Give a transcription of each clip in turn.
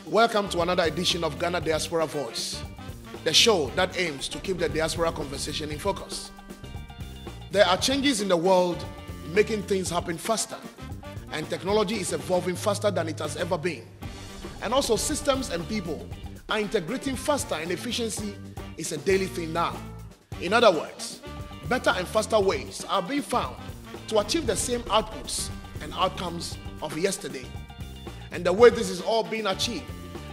Welcome to another edition of Ghana Diaspora Voice, the show that aims to keep the diaspora conversation in focus. There are changes in the world making things happen faster, and technology is evolving faster than it has ever been. And also systems and people are integrating faster, and efficiency is a daily thing now. In other words, better and faster ways are being found to achieve the same outputs and outcomes of yesterday. And the way this is all being achieved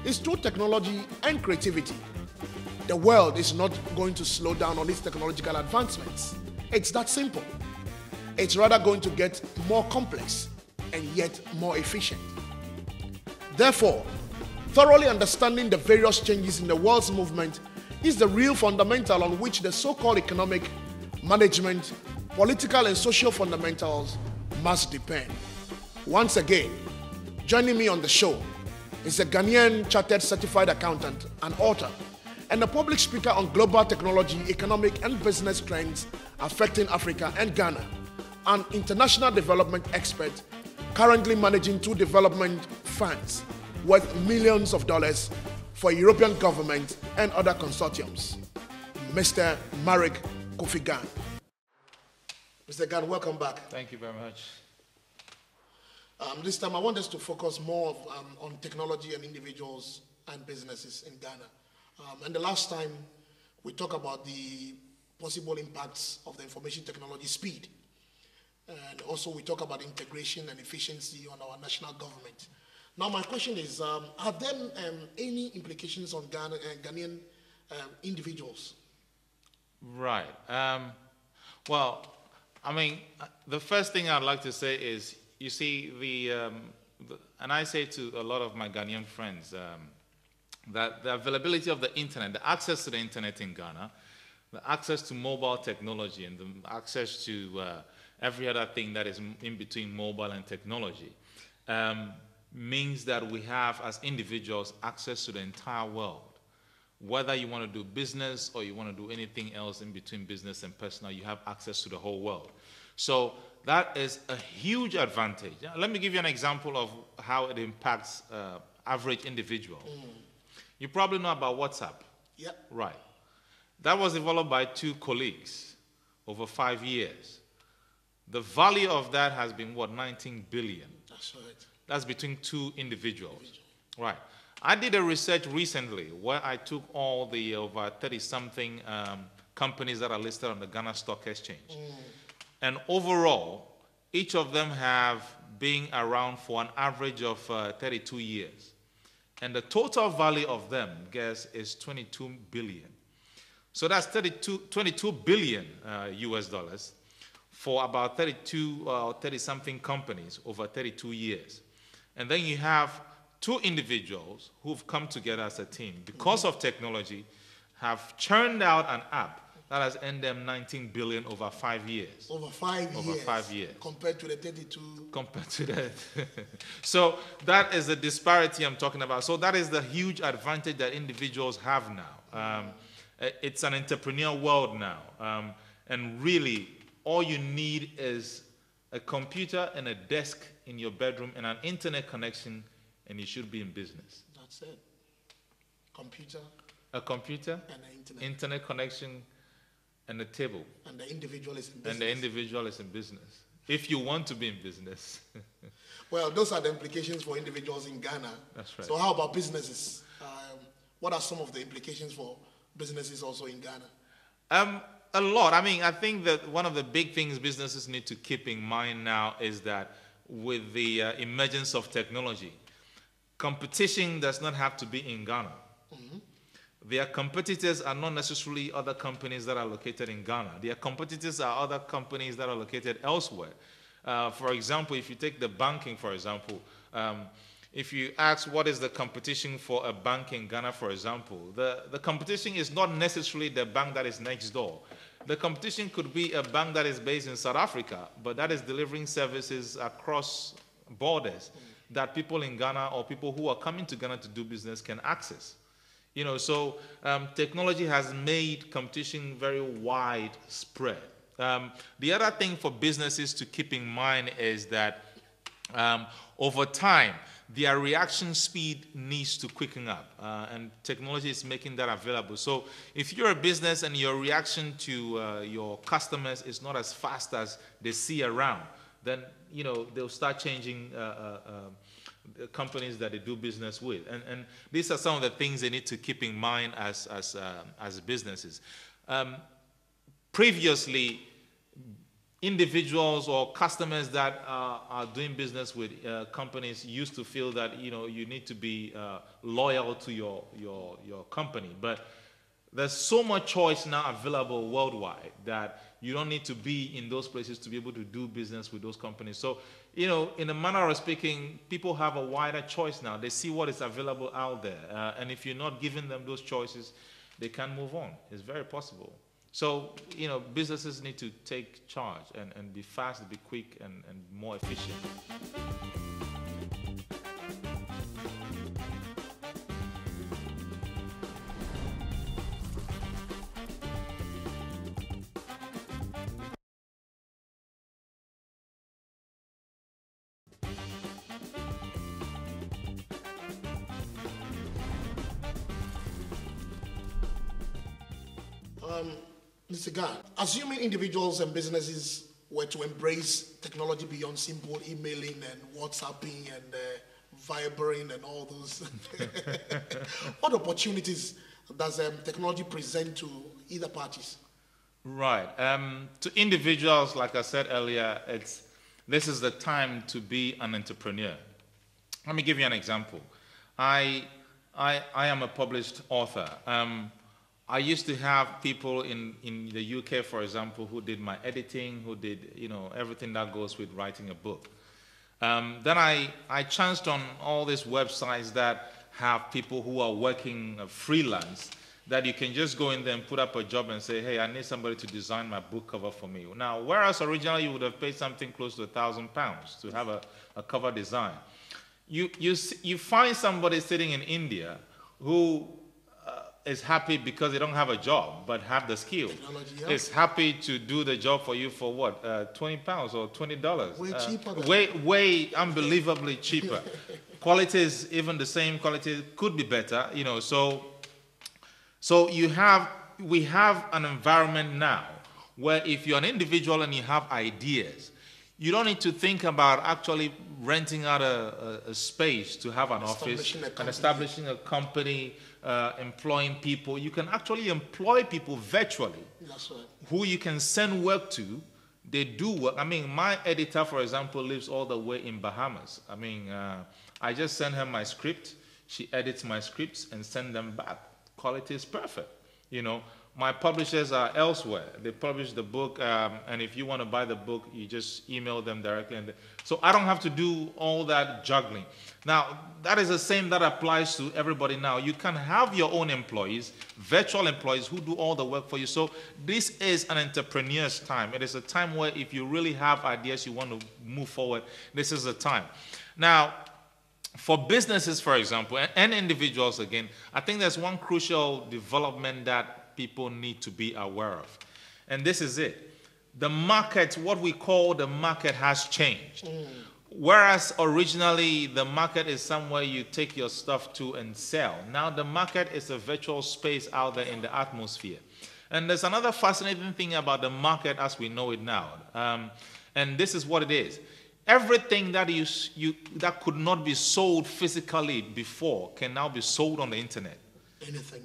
is through technology and creativity. The world is not going to slow down on its technological advancements. It's that simple. It's rather going to get more complex and yet more efficient. Therefore, thoroughly understanding the various changes in the world's movement is the real fundamental on which the so-called economic, management, political and social fundamentals must depend. Once again, joining me on the show is a Ghanaian chartered certified accountant and author and a public speaker on global technology, economic and business trends affecting Africa and Ghana, an international development expert currently managing 2 development funds worth millions of dollars for European government and other consortiums. Mr. Marricke Kofi Gane. Mr. Gane, welcome back. Thank you very much. This time I want us to focus more on technology and individuals and businesses in Ghana. And the last time we talked about the possible impacts of the information technology speed. And also we talk about integration and efficiency on our national government. Now my question is, are there any implications on Ghanaian individuals? Right. Well, I mean, the first thing I'd like to say is, you see, and I say to a lot of my Ghanaian friends, that the availability of the internet, the access to the internet in Ghana, the access to mobile technology and the access to every other thing that is in between mobile and technology, means that we have, as individuals, access to the entire world. Whether you want to do business or you want to do anything else in between business and personal, you have access to the whole world. So that is a huge advantage. Let me give you an example of how it impacts average individual. You probably know about WhatsApp. Yep. Right. That was developed by 2 colleagues over 5 years. The value of that has been, what, 19 billion? That's right. That's between 2 individuals. Right. I did a research recently where I took all the over 30-something companies that are listed on the Ghana Stock Exchange. And overall, each of them have been around for an average of 32 years. And the total value of them, guess, is 22 billion. So that's 22 billion US dollars for about 32 or 30-something companies over 32 years. And then you have 2 individuals who've come together as a team because of technology, have churned out an app that has earned them 19 billion over 5 years. Over 5 years. Over 5 years. Compared to the 32. Compared to that. So that is the disparity I'm talking about. So that is the huge advantage that individuals have now. It's an entrepreneurial world now. And really, all you need is a computer and a desk in your bedroom and an internet connection, and you should be in business. That's it. Computer. A computer. And an internet connection. And a table. And the individual is in business. And the individual is in business. If you want to be in business. Well, those are the implications for individuals in Ghana. That's right. So how about businesses? What are some of the implications for businesses also in Ghana? A lot. I mean, I think that one of the big things businesses need to keep in mind now is that with the emergence of technology, competition does not have to be in Ghana. Their competitors are not necessarily other companies that are located in Ghana. Their competitors are other companies that are located elsewhere. For example, if you take the banking, for example, if you ask what is the competition for a bank in Ghana, for example, the competition is not necessarily the bank that is next door. The competition could be a bank that is based in South Africa, but that is delivering services across borders that people in Ghana or people who are coming to Ghana to do business can access. You know, so technology has made competition very widespread. The other thing for businesses to keep in mind is that over time, their reaction speed needs to quicken up, and technology is making that available. So if you're a business and your reaction to your customers is not as fast as they see around, then they'll start changing the companies that they do business with. And these are some of the things they need to keep in mind as businesses. Previously, individuals or customers that are doing business with companies used to feel that you need to be loyal to your company, but there's so much choice now available worldwide that you don't need to be in those places to be able to do business with those companies. So in a manner of speaking, people have a wider choice now. They see what is available out there, and if you're not giving them those choices, they can move on. It's very possible. So, businesses need to take charge and be fast, be quick, and more efficient. Mr. Gane, assuming individuals and businesses were to embrace technology beyond simple emailing and WhatsApping and Vibering and all those, what opportunities does technology present to either parties? Right. To individuals, like I said earlier, this is the time to be an entrepreneur. Let me give you an example. I am a published author. I used to have people in the UK, for example, who did my editing, who did everything that goes with writing a book. Then I chanced on all these websites that have people who are working freelance, that you can just go in there and put up a job and say, hey, I need somebody to design my book cover for me. Now, whereas originally you would have paid something close to £1,000 to have a cover design, you find somebody sitting in India who is happy because they don't have a job but have the skill. Yeah. Is happy to do the job for you for what? £20 or $20. Way cheaper. Way unbelievably cheaper. Quality is even the same. Quality could be better. So we have an environment now where if you're an individual and you have ideas, you don't need to think about actually renting out a space to have an office and establishing a company, employing people. You can actually employ people virtually. That's right. Who you can send work to. They do work. I mean, my editor, for example, lives all the way in Bahamas. I mean, I just send her my script. She edits my scripts and send them back. Quality is perfect. My publishers are elsewhere. They publish the book, and if you want to buy the book, you just email them directly. So I don't have to do all that juggling. Now, that is the same that applies to everybody now. You can have your own employees, virtual employees, who do all the work for you. So this is an entrepreneur's time. It is a time where if you really have ideas you want to move forward, this is the time. Now, for businesses, for example, and individuals, again, I think there's one crucial development that people need to be aware of. And this is it. The market, what we call the market, has changed. Whereas originally the market is somewhere you take your stuff to and sell. Now the market is a virtual space out there in the atmosphere. And there's another fascinating thing about the market as we know it now. And this is what it is. Everything that that could not be sold physically before can now be sold on the internet.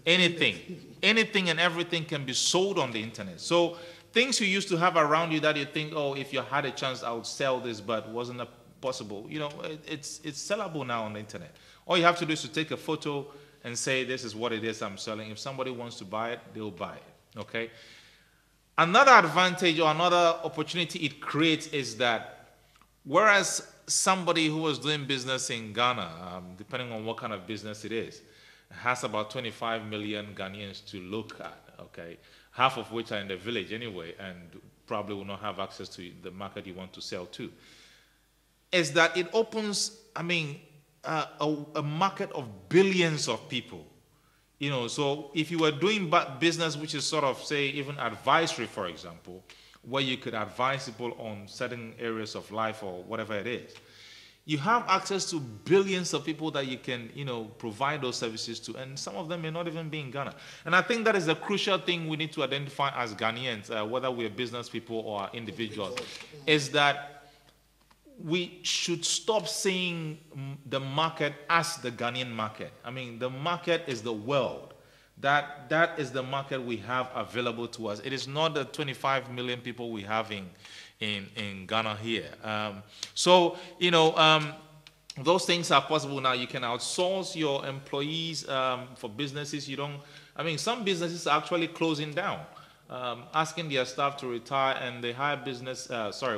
Anything and everything can be sold on the internet. So things you used to have around you that you think, oh, if you had a chance, I would sell this, but wasn't possible. It's sellable now on the internet. All you have to do is to take a photo and say, this is what it is I'm selling. If somebody wants to buy it, they'll buy it. Okay. Another advantage or another opportunity it creates is that whereas somebody who was doing business in Ghana, depending on what kind of business it is, has about 25 million Ghanaians to look at, okay? Half of which are in the village anyway and probably will not have access to the market you want to sell to, is that it opens, a market of billions of people. So if you were doing business which is sort of, say, even advisory, for example, where you could advise people on certain areas of life or whatever it is, you have access to billions of people that you can, provide those services to, and some of them may not even be in Ghana. And I think that is a crucial thing we need to identify as Ghanaians, whether we're business people or individuals, is that we should stop seeing the market as the Ghanaian market. I mean, the market is the world. That is the market we have available to us. It is not the 25 million people we have in Ghana here. Those things are possible now. You can outsource your employees for businesses. Some businesses are actually closing down, asking their staff to retire, and they hire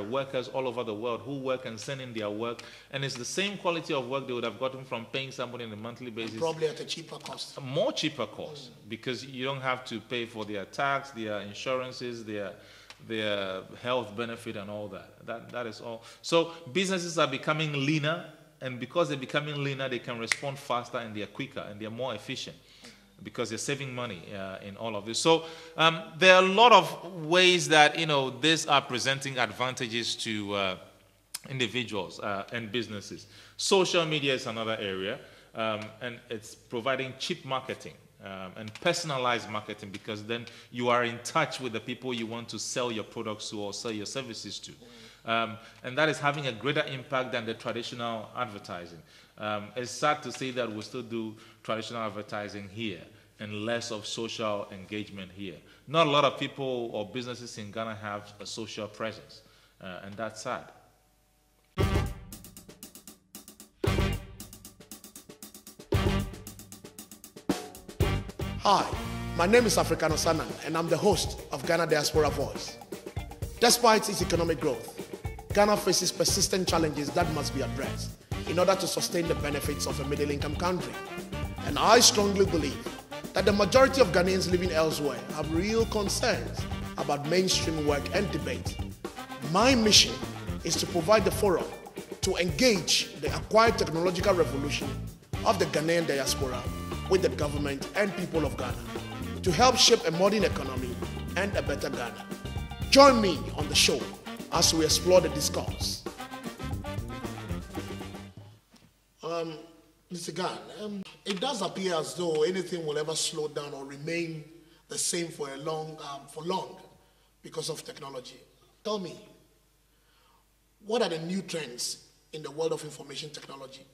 workers all over the world who work and send in their work, and it's the same quality of work they would have gotten from paying somebody on a monthly basis. Probably at a cheaper cost. A more cheaper cost, because you don't have to pay for their tax, their insurances, their health benefit and all that. That is all. So businesses are becoming leaner, and because they're becoming leaner, they can respond faster, and they're quicker, and they're more efficient, because they're saving money in all of this. So there are a lot of ways that these are presenting advantages to individuals and businesses. Social media is another area, and it's providing cheap marketing. And personalized marketing, because then you are in touch with the people you want to sell your products to or sell your services to. And that is having a greater impact than the traditional advertising. It's sad to say that we still do traditional advertising here and less of social engagement here. Not a lot of people or businesses in Ghana have a social presence, and that's sad. Hi, my name is Africanus Annan, and I'm the host of Ghana Diaspora Voice. Despite its economic growth, Ghana faces persistent challenges that must be addressed in order to sustain the benefits of a middle-income country. And I strongly believe that the majority of Ghanaians living elsewhere have real concerns about mainstream work and debate. My mission is to provide the forum to engage the acquired technological revolution of the Ghanaian diaspora with the government and people of Ghana to help shape a modern economy and a better Ghana. Join me on the show as we explore the discourse. Mr. Gane, it does appear as though anything will ever slow down or remain the same for long because of technology. Tell me, what are the new trends in the world of information technology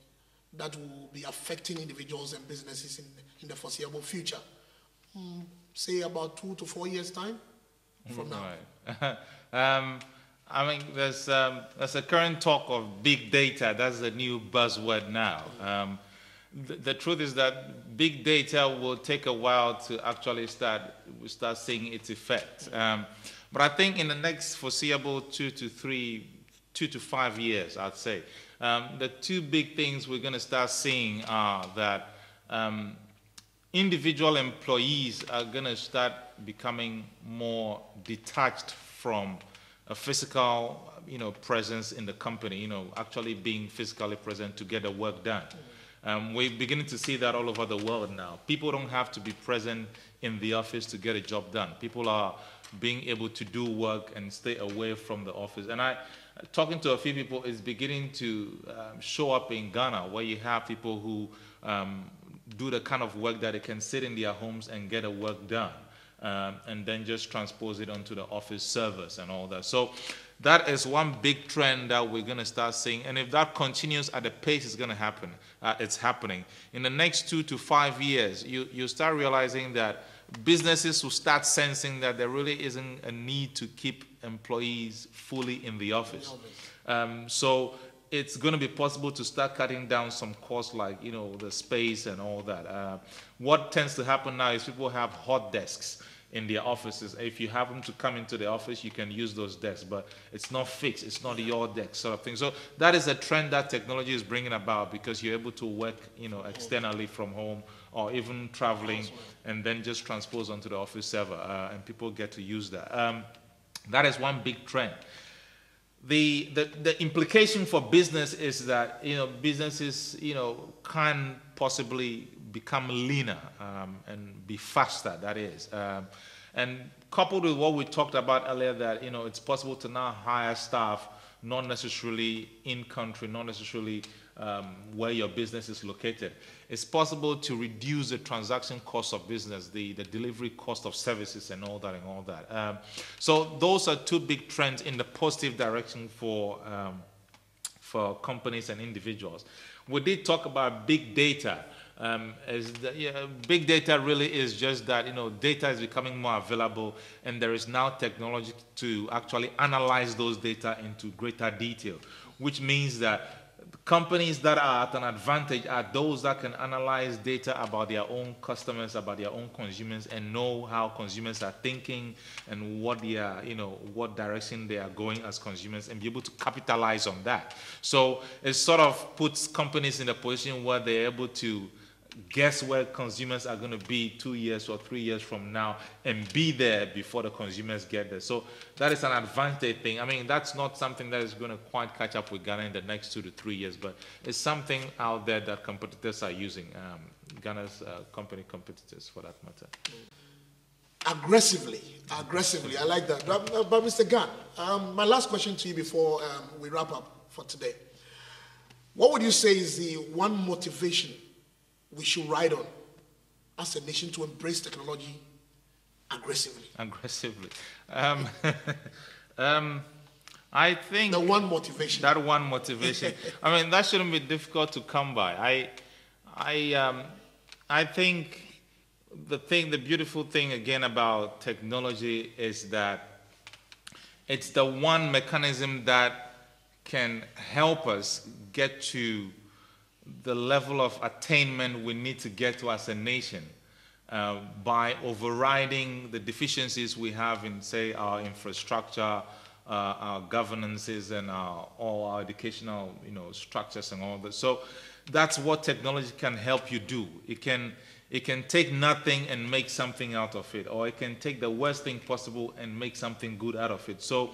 that will be affecting individuals and businesses in the foreseeable future? Say about 2 to 4 years' time from now. Right. There's a current talk of big data. That's the new buzzword now. The truth is that big data will take a while to actually start seeing its effect. But I think in the next foreseeable 2 to 5 years, I'd say, the two big things we're going to start seeing are that individual employees are going to start becoming more detached from a physical, presence in the company, actually being physically present to get the work done. We're beginning to see that all over the world now. People don't have to be present in the office to get a job done. People are being able to do work and stay away from the office. And talking to a few people, is beginning to show up in Ghana, where you have people who do the kind of work that they can sit in their homes and get a work done, and then just transpose it onto the office servers and all that. So that is one big trend that we're going to start seeing. And if that continues at the pace it's going to happen, it's happening. In the next 2 to 5 years, you start realizing that businesses will start sensing that there really isn't a need to keep employees fully in the office. So it's going to be possible to start cutting down some costs, like the space and all that. What tends to happen now is people have hot desks in their offices. If you have them to come into the office, you can use those desks, but it's not fixed. It's not your desk, sort of thing. So that is a trend that technology is bringing about, because you're able to work, externally from home, or even traveling, and then just transpose onto the office server, and people get to use that. That is one big trend. The implication for business is that businesses can possibly become leaner and be faster. That is, and coupled with what we talked about earlier, that it's possible to now hire staff not necessarily in country, not necessarily where your business is located. It's possible to reduce the transaction cost of business, the delivery cost of services and all that. So those are two big trends in the positive direction for companies and individuals. We did talk about big data. Big data really is just that, data is becoming more available, and there is now technology to actually analyze those data into greater detail, which means that companies that are at an advantage are those that can analyze data about their own customers, about their own consumers, and know how consumers are thinking and what they are, what direction they are going as consumers, and be able to capitalize on that. So it sort of puts companies in a position where they're able to guess where consumers are going to be 2 years or 3 years from now and be there before the consumers get there. So that is an advantage thing. I mean, that's not something that is going to quite catch up with Ghana in the next 2 to 3 years, but it's something out there that competitors are using, Ghana's competitors for that matter. Aggressively, I like that. But Mr. Gane, my last question to you before we wrap up for today. What would you say is the one motivation we should ride on as a nation to embrace technology aggressively? Aggressively. I think the one motivation. That one motivation. I mean, that shouldn't be difficult to come by. I think the beautiful thing again about technology is that it's the one mechanism that can help us get to the level of attainment we need to get to as a nation by overriding the deficiencies we have in, say, our infrastructure, our governances, and all our educational, structures and all that. So that's what technology can help you do. It can take nothing and make something out of it, or it can take the worst thing possible and make something good out of it. So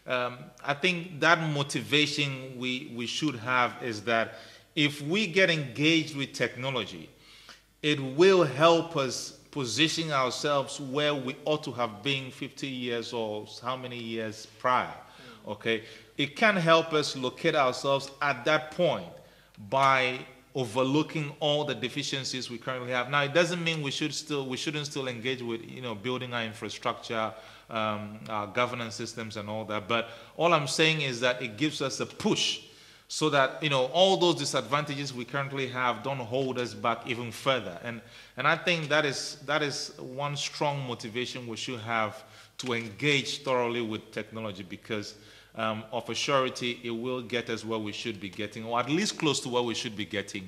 I think that motivation we should have is that if we get engaged with technology, it will help us position ourselves where we ought to have been 50 years or how many years prior, okay? It can help us locate ourselves at that point by overlooking all the deficiencies we currently have. Now, it doesn't mean we shouldn't still engage with, building our infrastructure, our governance systems and all that, but all I'm saying is that it gives us a push so that, all those disadvantages we currently have don't hold us back even further. And I think that is one strong motivation we should have to engage thoroughly with technology, because of a surety it will get us where we should be getting, or at least close to where we should be getting,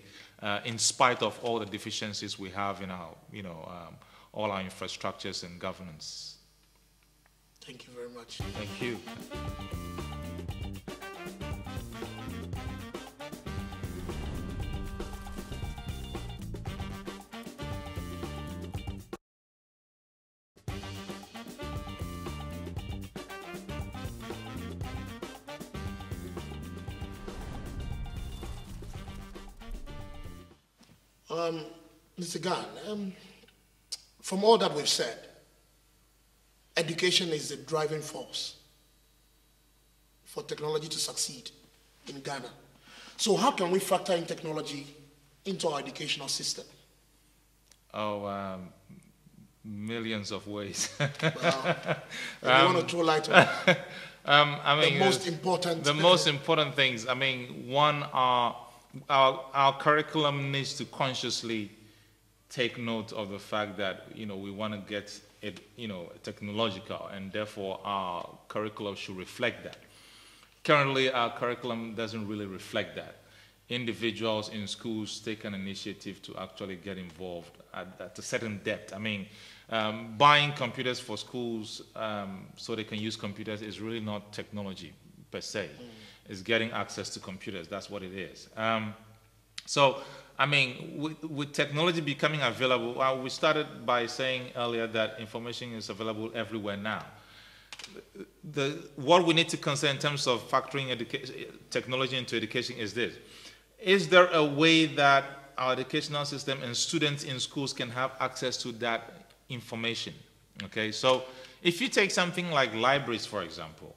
in spite of all the deficiencies we have in our, all our infrastructures and governance. Thank you very much. Thank you. Mr. Gane, from all that we've said, education is the driving force for technology to succeed in Ghana. So how can we factor in technology into our educational system? Oh, millions of ways. Well, you want to throw light on I mean, the most important. The most important things. I mean, one are our curriculum needs to consciously take note of the fact that we want to get it technological, and therefore our curriculum should reflect that. Currently, our curriculum doesn't really reflect that. Individuals in schools take an initiative to actually get involved at a certain depth. I mean, buying computers for schools so they can use computers is really not technology per se. It's getting access to computers. That's what it is. So, I mean, with technology becoming available, we started by saying earlier that information is available everywhere now. What we need to consider in terms of factoring technology into education is this. Is there a way that our educational system and students in schools can have access to that information? Okay, so if you take something like libraries, for example,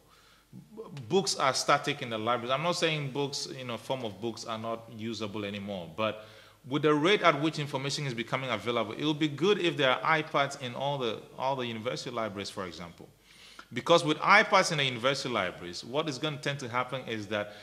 books are static in the libraries. I'm not saying books, form of books are not usable anymore, but with the rate at which information is becoming available, it will be good if there are iPads in all the university libraries, for example. Because with iPads in the university libraries, what is going to tend to happen is that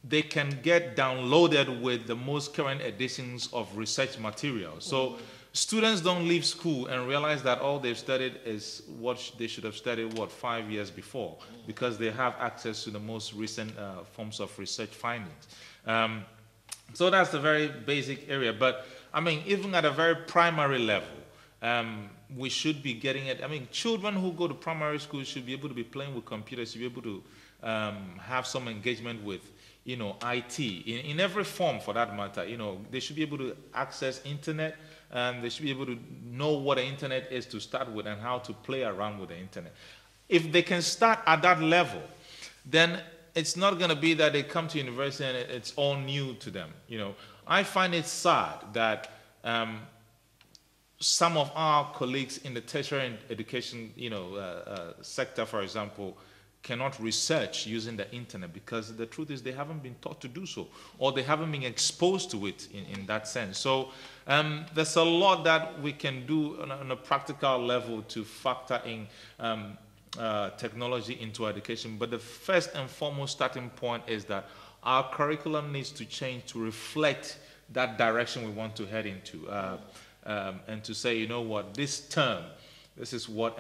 they can get downloaded with the most current editions of research material. So students don't leave school and realize that all they've studied is what they should have studied, 5 years before, because they have access to the most recent forms of research findings. So that's the very basic area. But, I mean, even at a very primary level, we should be getting it. I mean, children who go to primary school should be able to be playing with computers, should be able to have some engagement with, IT in every form for that matter. They should be able to access internet, and they should be able to know what the internet is to start with and how to play around with the internet. If they can start at that level, then it's not going to be that they come to university and it's all new to them. I find it sad that some of our colleagues in the tertiary education, sector, for example, cannot research using the internet because the truth is they haven't been taught to do so, or they haven't been exposed to it in that sense. So there's a lot that we can do on a practical level to factor in technology into education. But the first and foremost starting point is that our curriculum needs to change to reflect that direction we want to head into, and to say, this term, this is what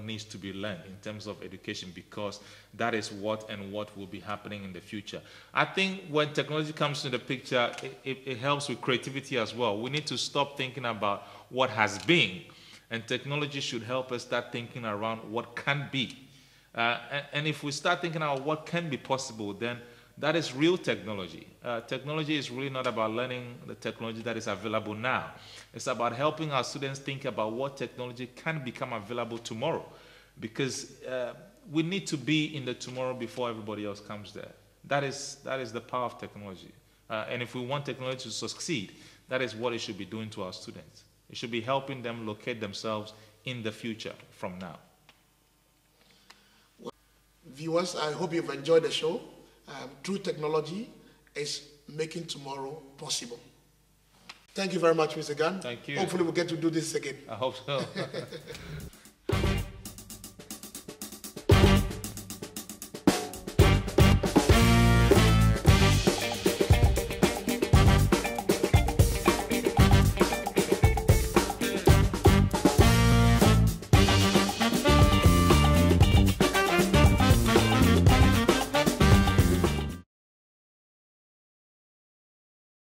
needs to be learned in terms of education, because that is what will be happening in the future. I think when technology comes into the picture, it helps with creativity as well. We need to stop thinking about what has been, and technology should help us start thinking around what can be. And if we start thinking about what can be possible, then that is real technology. Technology is really not about learning the technology that is available now. It's about helping our students think about what technology can become available tomorrow, because we need to be in the tomorrow before everybody else comes there. That is the power of technology. And if we want technology to succeed, that is what it should be doing to our students. It should be helping them locate themselves in the future from now. Viewers, I hope you've enjoyed the show. True technology is making tomorrow possible. Thank you very much, Mr. Gane. Thank you. Hopefully we'll get to do this again. I hope so.